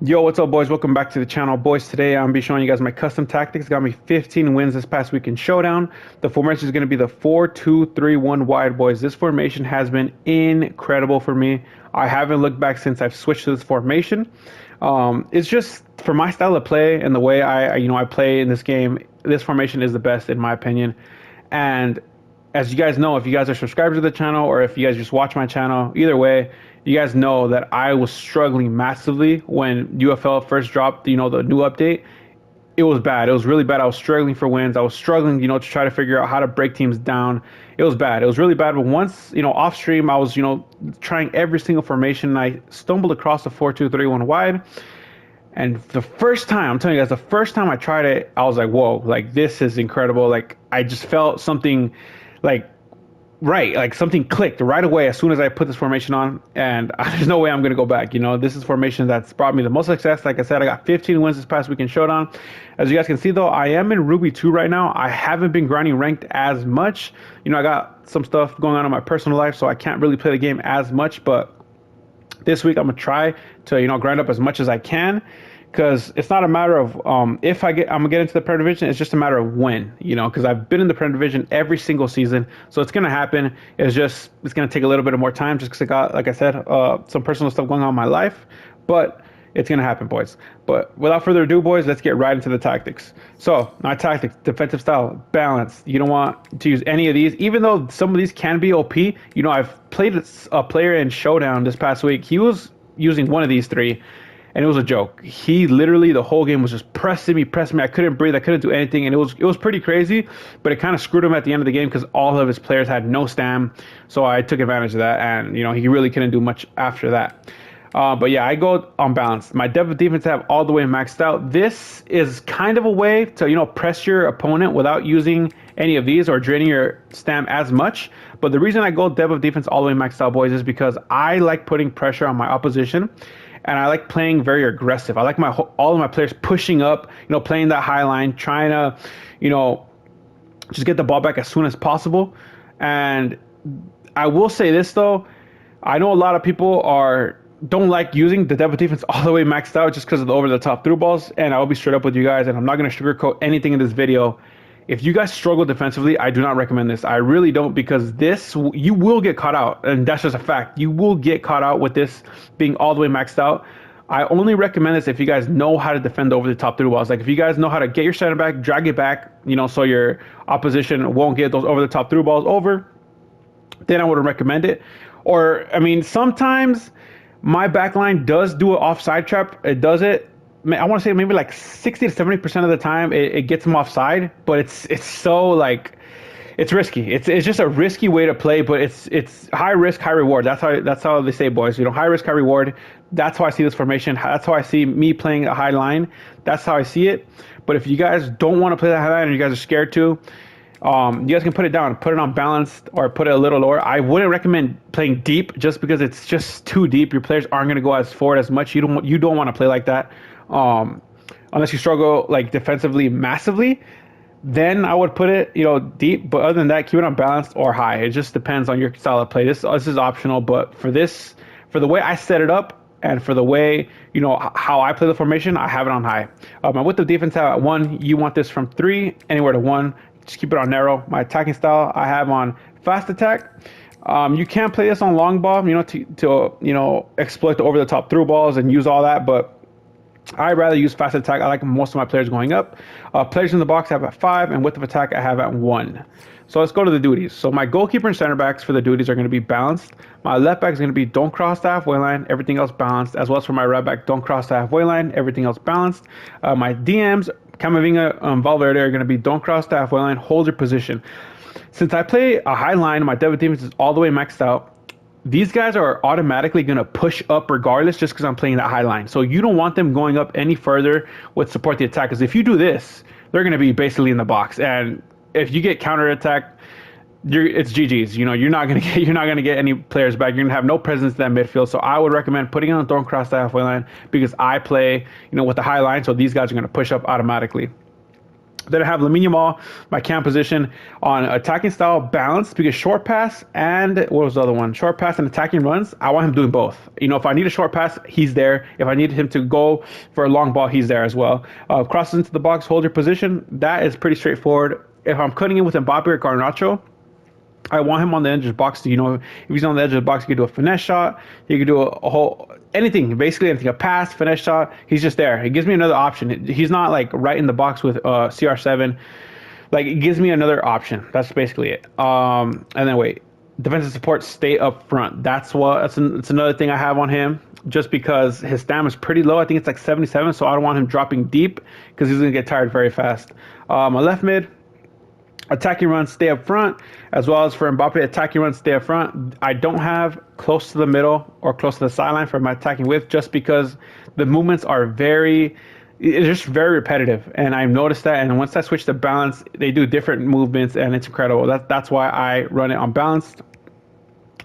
Yo, what's up, boys? Welcome back to the channel. Boys, today I'm be showing you guys my custom tactics. Got me 15 wins this past week in Showdown. The formation is going to be the 4-2-3-1 wide, boys. This formation has been incredible for me. I haven't looked back since I've switched to this formation. It's just for my style of play and the way I play in this game. This formation is the best in my opinion. And as you guys know, if you guys are subscribers to the channel or if you guys just watch my channel, either way, you guys know that I was struggling massively when UFL first dropped, the new update. It was bad. It was really bad. I was struggling for wins. I was struggling, to try to figure out how to break teams down. It was bad. It was really bad. But once, off stream, I was, trying every single formation. And I stumbled across the 4-2-3-1 wide. And the first time, I'm telling you guys, the first time I tried it, I was like, whoa, like this is incredible. Like I just felt something like right, like something clicked right away as soon as I put this formation on, and there's no way I'm going to go back. This is formation that's brought me the most success. Like I said, I got 15 wins this past week in Showdown. As you guys can see, though, I am in Ruby 2 right now. I haven't been grinding ranked as much. I got some stuff going on in my personal life, so I can't really play the game as much, but this week I'm going to try to, grind up as much as I can. Because it's not a matter of if I'm gonna get into the Premier Division. It's just a matter of when, because I've been in the Premier Division every single season, so it's gonna happen. It's gonna take a little bit of more time, just because I got, like I said, some personal stuff going on in my life, but it's gonna happen, boys. But without further ado, boys, let's get right into the tactics. So my tactics: defensive style, balance. You don't want to use any of these, even though some of these can be OP. I've played a player in Showdown this past week. He was using one of these three. And it was a joke. He literally, the whole game was just pressing me. I couldn't breathe. I couldn't do anything. And it was pretty crazy. But it kind of screwed him at the end of the game because all of his players had no stam. So I took advantage of that. And, he really couldn't do much after that. But yeah, I go unbalanced. My depth of defense I have all the way maxed out. This is kind of a way to, press your opponent without using any of these or draining your stam as much. But the reason I go depth of defense all the way maxed out, boys, is because I like putting pressure on my opposition. And I like playing very aggressive. I like all of my players pushing up, playing that high line, trying to, just get the ball back as soon as possible. And I will say this, though. I know a lot of people don't like using the depth of defense all the way maxed out just because of the over-the-top through balls. And I'll be straight up with you guys, and I'm not going to sugarcoat anything in this video. If you guys struggle defensively, I do not recommend this. I really don't, because you will get caught out, and that's just a fact. You will get caught out with this being all the way maxed out. I only recommend this if you guys know how to defend over the top through balls. Like if you guys know how to get your center back, drag it back, so your opposition won't get those over the top through balls over, then I would recommend it. Or, sometimes my backline does do an offside trap. It does it. I want to say maybe like 60 to 70% of the time it gets them offside, but it's so like it's risky. It's just a risky way to play, but it's high risk, high reward. That's how they say, boys. High risk, high reward. That's how I see this formation. That's how I see me playing a high line. That's how I see it. But if you guys don't want to play that high line and you guys are scared to, you guys can put it down, put it on balanced, or put it a little lower. I wouldn't recommend playing deep just because it's just too deep. Your players aren't going to go as forward as much. You don't want to play like that. Unless you struggle like defensively massively, then I would put it, deep. But other than that, keep it on balanced or high. It just depends on your style of play. This is optional, but for the way I set it up and for the way, how I play the formation, I have it on high. My width of defense I have at 1. You want this from 3 anywhere to 1. Just keep it on narrow. My attacking style I have on fast attack. You can play this on long ball, to exploit the over the top through balls and use all that, but I'd rather use fast attack. I like most of my players going up. Players in the box I have at 5, and width of attack I have at 1. So let's go to the duties. So my goalkeeper and center backs for the duties are going to be balanced. My left back is going to be don't cross the halfway line, everything else balanced, as well as for my right back, don't cross the halfway line, everything else balanced. My DMs, Camavinga and Valverde, are going to be don't cross the halfway line, hold your position. Since I play a high line, my depth defense is all the way maxed out. These guys are automatically going to push up regardless just because I'm playing that high line. So you don't want them going up any further with support the attack, because if you do this, they're going to be basically in the box. And if you get counterattack, it's GG's. You're not going to get any players back. You're going to have no presence in that midfield. So I would recommend putting on don't cross the halfway line, because I play, with the high line. So these guys are going to push up automatically. Then I have Lamine Yamal, my cam position, on attacking style balance, because short pass and what was the other one? Short pass and attacking runs. I want him doing both. You know, if I need a short pass, he's there. If I need him to go for a long ball, he's there as well. Crosses into the box, hold your position. That is pretty straightforward. If I'm cutting in with Mbappe or Garnacho, I want him on the edge of the box. You know, if he's on the edge of the box, he could do a finesse shot. He could do a whole anything, basically anything, a pass, finesse shot. He's just there. It gives me another option. He's not like right in the box with CR7. Like, it gives me another option. That's basically it. And then wait, defensive support, stay up front. That's another thing I have on him. Just because his stamina is pretty low. I think it's like 77, so I don't want him dropping deep because he's gonna get tired very fast. My left mid, attacking run, stay up front, as well as for Mbappe, attacking run, stay up front. I don't have close to the middle or close to the sideline for my attacking width, just because the movements are it's just very repetitive, and I've noticed that. And once I switch to balance, they do different movements, and it's incredible. That's why I run it on balanced.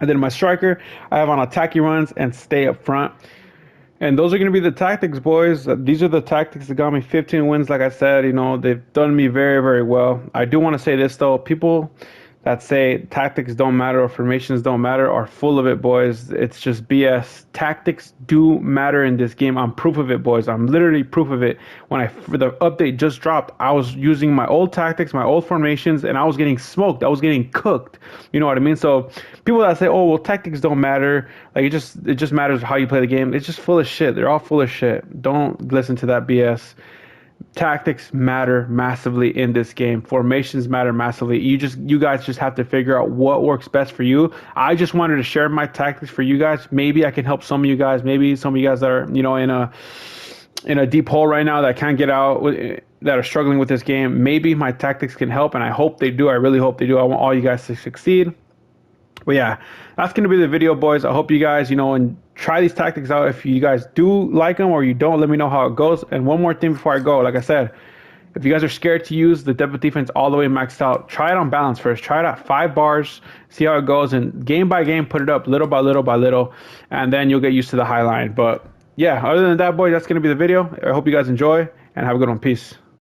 And then my striker, I have on attacking runs and stay up front. And those are going to be the tactics, boys. These are the tactics that got me 15 wins. Like I said, you know, they've done me very, very well. I do want to say this, though. People that say tactics don't matter or formations don't matter are full of it, boys. It's just BS. Tactics do matter in this game. I'm proof of it, boys. I'm literally proof of it. For the update just dropped, I was using my old tactics, my old formations, and I was getting smoked. I was getting cooked. You know what I mean? So people that say, "Oh, well, tactics don't matter," like it just matters how you play the game. It's just full of shit. They're all full of shit. Don't listen to that BS. Tactics matter massively in this game. Formations matter massively. You guys just have to figure out what works best for you. I just wanted to share my tactics for you guys. Maybe I can help some of you guys. Maybe some of you guys that are, you know, in a deep hole right now that can't get out, that are struggling with this game. Maybe my tactics can help, and I hope they do. I really hope they do. I want all you guys to succeed. But yeah, that's going to be the video, boys. I hope you guys, you know, and try these tactics out. If you guys do like them or you don't, let me know how it goes. And one more thing before I go, like I said, if you guys are scared to use the depth of defense all the way maxed out, try it on balance first. Try it at 5 bars, see how it goes, and game by game, put it up little by little by little, and then you'll get used to the high line. But yeah, other than that, boys, that's going to be the video. I hope you guys enjoy, and have a good one. Peace.